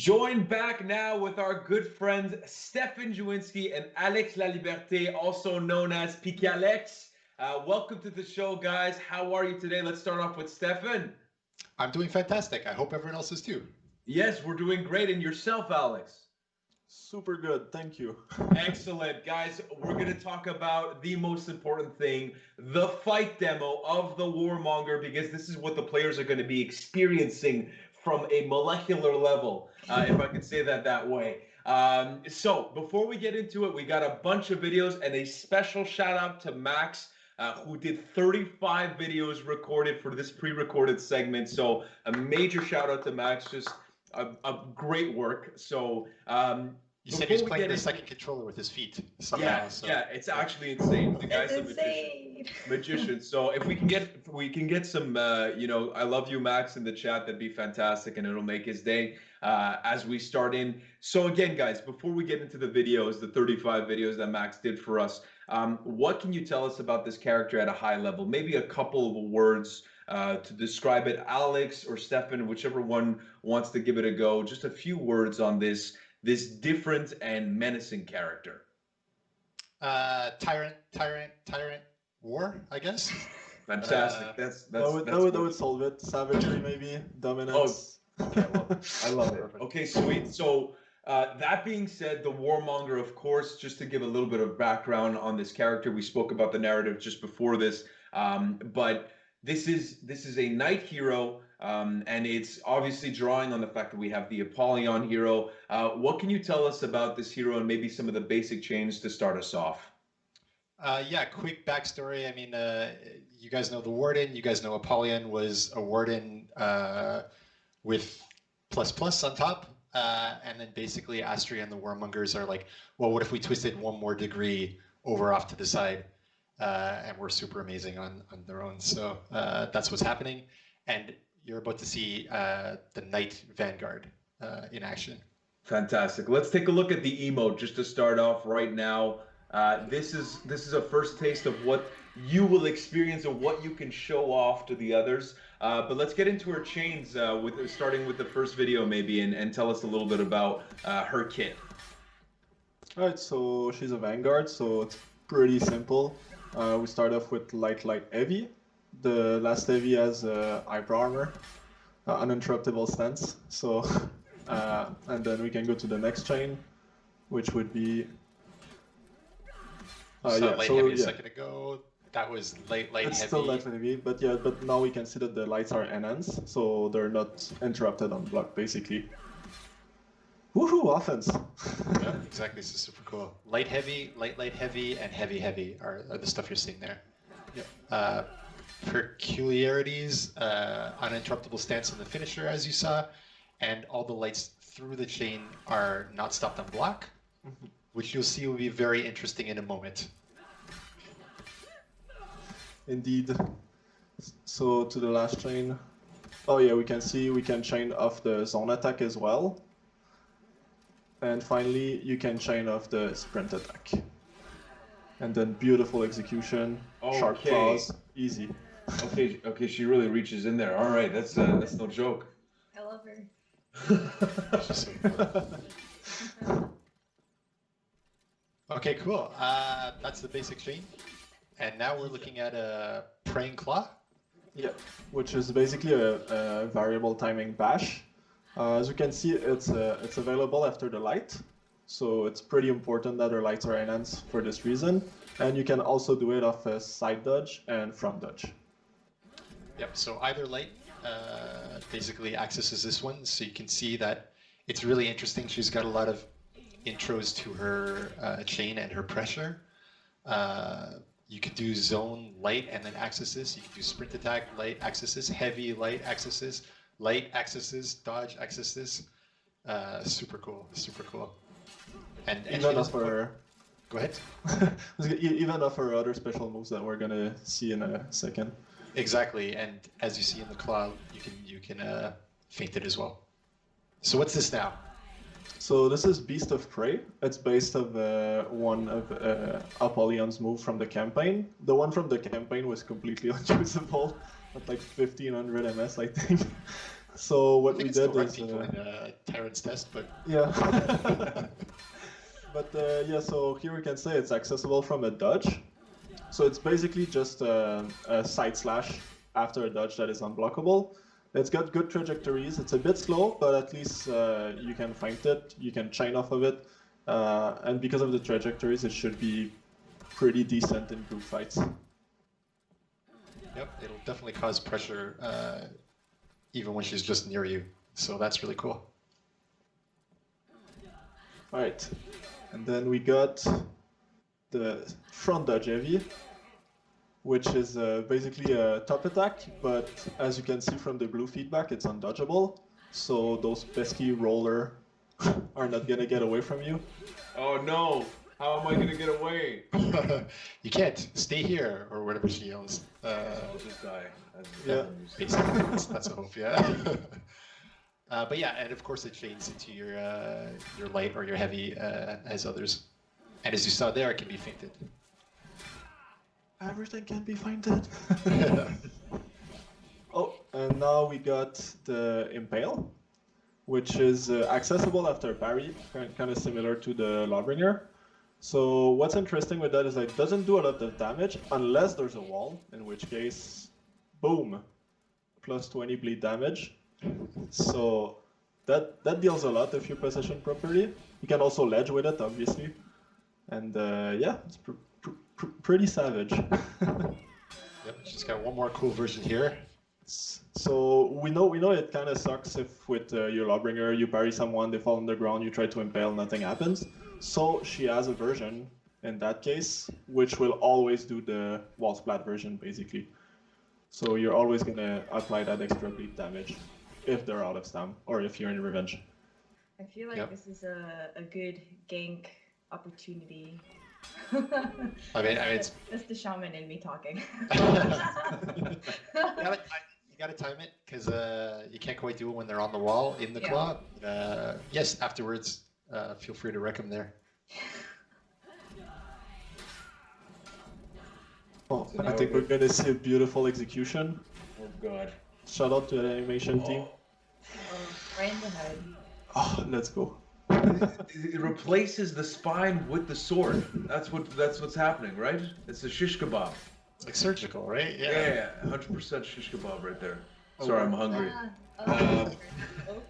Joined back now with our good friends Stefan Jawinski and Alex Laliberté, also known as Pique Alex. Welcome to the show, guys. How are you today? Let's start off with Stefan. I'm doing fantastic. I hope everyone else is too. Yes, we're doing great. And yourself, Alex? Super good, thank you. Excellent. Guys, we're going to talk about the most important thing, the fight demo of the Warmonger, because this is what the players are going to be experiencing from a molecular level, if I could say that way. So before we get into it, we got a bunch of videos and a special shout out to Max, who did 35 videos recorded for this pre-recorded segment. So a major shout out to Max, just a great work. So you said he's playing the second controller with his feet somehow. Yeah, so. yeah, it's actually insane. The guy's a magician. So if we can get some, I love you, Max, in the chat. That'd be fantastic, and it'll make his day as we start in. So again, guys, before we get into the videos, the 35 videos that Max did for us, what can you tell us about this character at a high level? Maybe a couple of words to describe it. Alex or Stefan, whichever one wants to give it a go. Just a few words on this different and menacing character. Tyrant, war, I guess. Fantastic. That would solve it. Savagery, maybe. Dominance. Oh, okay, well, I love it. Okay, sweet. So that being said, the Warmonger, of course, just to give a little bit of background on this character, we spoke about the narrative just before this, but this is a knight hero. And it's obviously drawing on the fact that we have the Apollyon hero. What can you tell us about this hero and maybe some of the basic changes to start us off? Yeah, quick backstory. I mean, you guys know the Warden. You guys know Apollyon was a Warden with ++ on top. And then basically Astria and the Warmongers are like, well, what if we twisted one more degree over off to the side? And we're super amazing on their own. So that's what's happening. And you're about to see the Knight Vanguard in action. Fantastic. Let's take a look at the emote just to start off right now. This is a first taste of what you will experience and what you can show off to the others. But let's get into her chains, starting with the first video maybe, and tell us a little bit about her kit. Alright, so she's a Vanguard, so it's pretty simple. We start off with light, heavy. The last heavy has hyper armor, uninterruptible stance. So, and then we can go to the next chain, which would be. Light heavy a second ago. That was light heavy. It's still light heavy, but yeah, but now we can see that the lights are enhanced, so they're not interrupted on block, basically. Woohoo! Offense. Yeah, exactly. This is super cool. Light heavy, light heavy, and heavy are the stuff you're seeing there. Yeah. Peculiarities, uninterruptible stance in the finisher, as you saw, and all the lights through the chain are not stopped on block, which you'll see will be very interesting in a moment. Indeed. So to the last chain. Oh yeah, we can see we can chain off the zone attack as well. And finally, you can chain off the sprint attack. And then beautiful execution, sharp claws, easy. Okay, she really reaches in there. All right, that's no joke. I love her. Okay, cool. That's the basic chain. And now we're looking at a Praying Claw. Yeah, which is basically a variable timing bash. As you can see, it's available after the light. So it's pretty important that our lights are enhanced for this reason. And you can also do it off a side dodge and front dodge. Yep, so either light basically accesses this one. So you can see that it's really interesting. She's got a lot of intros to her chain and her pressure. You could do zone light and then access this. You could do sprint attack, light accesses, heavy light accesses, light accesses, dodge accesses. Super cool, super cool. And even offer. Go ahead. Even offer other special moves that we're gonna see in a second. Exactly, and as you see in the cloud, you can feint it as well. So what's this now? So this is Beast of Prey. It's based of one of Apollyon's move from the campaign. The one from the campaign was completely unusable at like 1500 MS, I think. So I what think we it's still did run is people in Tyrant's test, but yeah. But yeah, so here we can say it's accessible from a dodge. So it's basically just a side slash after a dodge that is unblockable. It's got good trajectories. It's a bit slow, but at least you can find it. You can chain off of it. And because of the trajectories, it should be pretty decent in group fights. yep, it'll definitely cause pressure even when she's just near you. So that's really cool. All right. And then we got the front dodge heavy, which is basically a top attack, but as you can see from the blue feedback, it's undodgeable. So those pesky roller are not gonna get away from you. Oh no! How am I gonna get away? You can't stay here or whatever she yells. I'll just die. Yeah. Basically, that's a hope, yeah. But yeah, and of course it fades into your light or your heavy as others. And as you saw there, it can be fainted. Everything can be feinted. Oh, and now we got the Impale, which is accessible after parry, kind of similar to the Lawbringer. So what's interesting with that is that it doesn't do a lot of damage unless there's a wall, in which case, boom, plus 20 bleed damage. So that deals a lot if you position properly. You can also ledge with it, obviously. And yeah, it's pretty savage. Yep, she's got one more cool version here. So we know it kind of sucks if with your Lawbringer you parry someone, they fall on the ground, you try to impale, nothing happens. So she has a version in that case, which will always do the wall splat version basically. So you're always gonna apply that extra bleed damage if they're out of stam or if you're in revenge. I feel like Yep. this is a good gank opportunity. I mean, it's That's the shaman in me talking. you gotta time it because you can't quite do it when they're on the wall in the Yeah. claw. Yes, afterwards, feel free to wreck them there. Oh, So I now think we're we're gonna see a beautiful execution. Oh god. Shout out to the animation team. Oh, right in the head. Oh, let's go. It replaces the spine with the sword. That's what's happening, right? It's a shish kebab. It's like surgical, right? Yeah, 100% shish kebab right there. Sorry, I'm hungry. Oh, Um, oh.